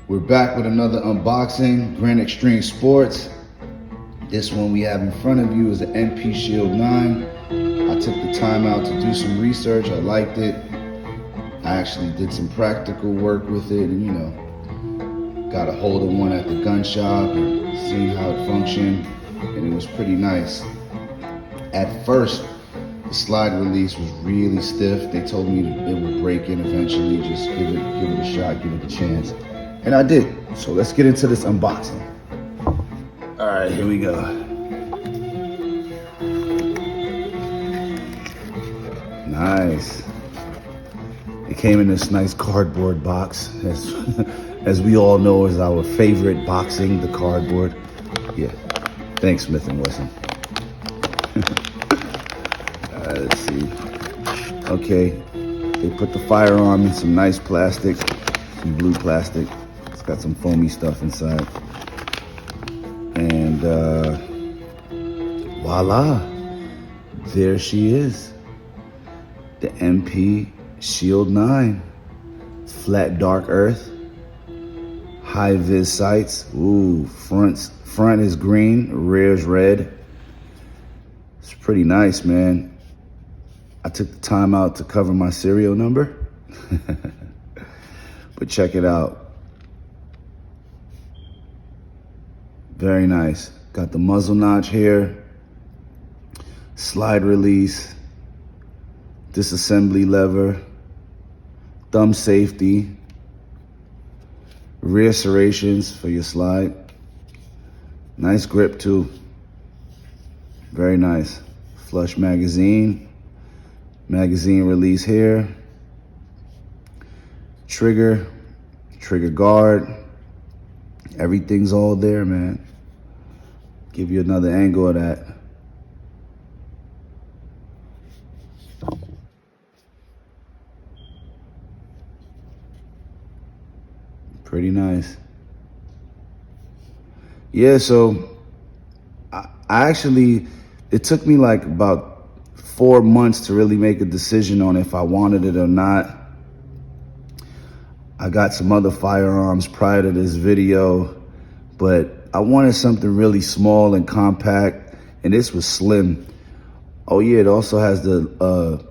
We're back with another unboxing, Grand Extreme Sports. This one we have in front of you is an MP Shield 9. I took the time out to do some research. I liked it. I actually did some practical work with it and got a hold of one at the gun shop and seen how it functioned, and it was pretty nice. At first, the slide release was really stiff. They told me it would break in eventually. Just give it a shot, give it a chance. And I did. So let's get into this unboxing. All right, here we go. Nice. It came in this nice cardboard box. As we all know, is our favorite boxing, the cardboard. Yeah. Thanks, Smith & Wesson. All right, let's see. Okay, they put the firearm in some nice plastic, some blue plastic. It's got some foamy stuff inside. And voila, there she is. The MP Shield 9. Flat dark earth. High vis sights. Ooh, front is green, rear is red. It's pretty nice, man. I took the time out to cover my serial number. But check it out. Very nice. Got the muzzle notch here. Slide release. Disassembly lever. Thumb safety. Rear serrations for your slide. Nice grip too. Very nice. Flush magazine. Magazine release here. Trigger guard. Everything's all there, man. Give you another angle of that. Pretty nice. Yeah, so I actually, it took me like about 4 months to really make a decision on if I wanted it or not. I got some other firearms prior to this video, but I wanted something really small and compact, and this was slim. Oh yeah, it also has the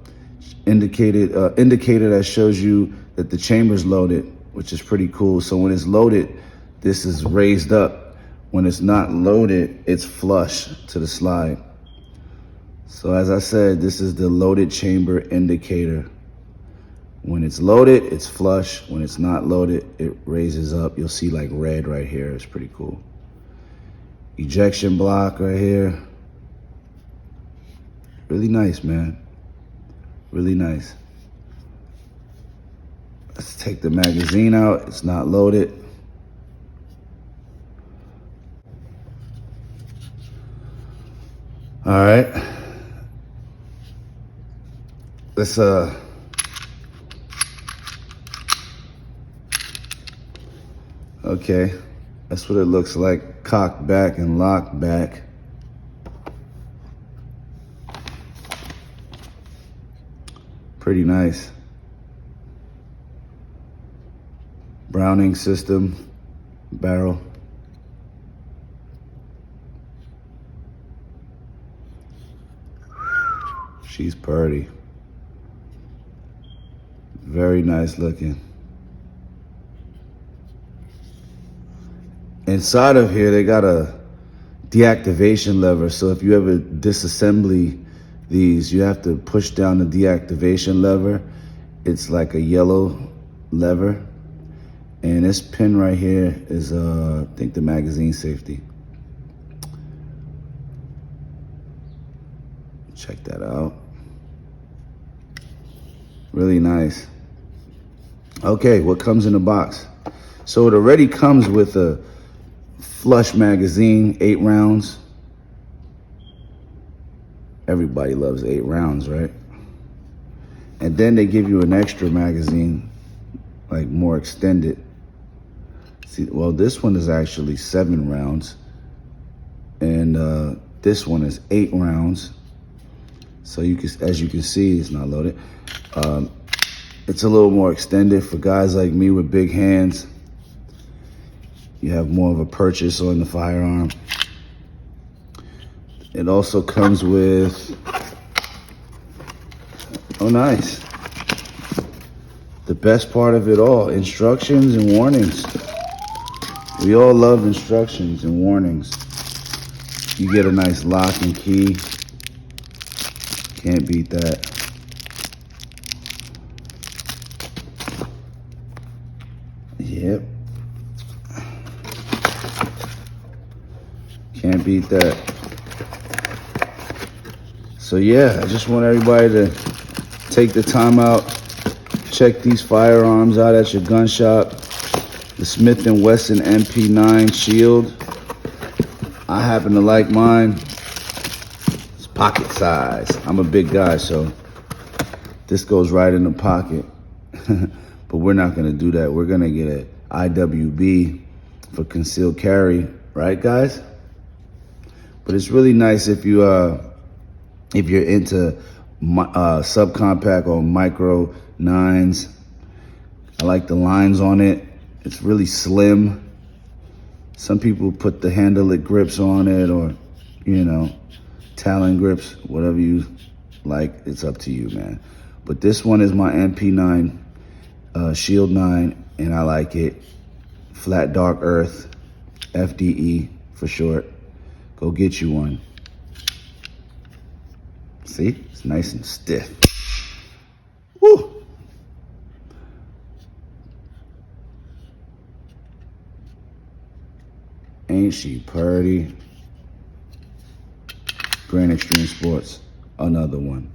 indicator that shows you that the chamber's loaded, which is pretty cool. So when it's loaded, this is raised up. When it's not loaded, it's flush to the slide. So as I said, this is the loaded chamber indicator. When it's loaded, it's flush. When it's not loaded, it raises up. You'll see like red right here. It's pretty cool. Ejection block right here. Really nice, man. Really nice. Let's take the magazine out. It's not loaded. All right. Let's okay, that's what it looks like. Cock back and lock back. Pretty nice. Browning system, barrel. She's pretty. Very nice looking. Inside of here, they got a deactivation lever. So if you ever disassembly these, you have to push down the deactivation lever. It's like a yellow lever. And this pin right here is, I think, the magazine safety. Check that out. Really nice. Okay, what comes in the box? So it already comes with a flush magazine, 8 rounds. Everybody loves 8 rounds, right? And then they give you an extra magazine, like more extended. See, well, this one is actually 7 rounds. And this one is 8 rounds. So you can, as you can see, it's not loaded. It's a little more extended for guys like me with big hands. you have more of a purchase on the firearm. It also comes with, oh nice, the best part of it all, instructions and warnings. We all love instructions and warnings. You get a nice lock and key. Can't beat that. Yep. Can't beat that. So yeah, I just want everybody to take the time out, check these firearms out at your gun shop. The Smith & Wesson MP9 Shield. I happen to like mine. It's pocket size. I'm a big guy, so this goes right in the pocket. But we're not gonna do that. We're gonna get an IWB for concealed carry, right guys? But it's really nice if you're into subcompact or micro 9s. I like the lines on it. It's really slim. Some people put the handle-it grips on it, or, you know, Talon grips, whatever you like. It's up to you, man. But this one is my MP9 Shield 9, and I like it. Flat Dark Earth, FDE for short. Go get you one. See, it's nice and stiff. Woo! Ain't she purty? Grand Extreme Sports, another one.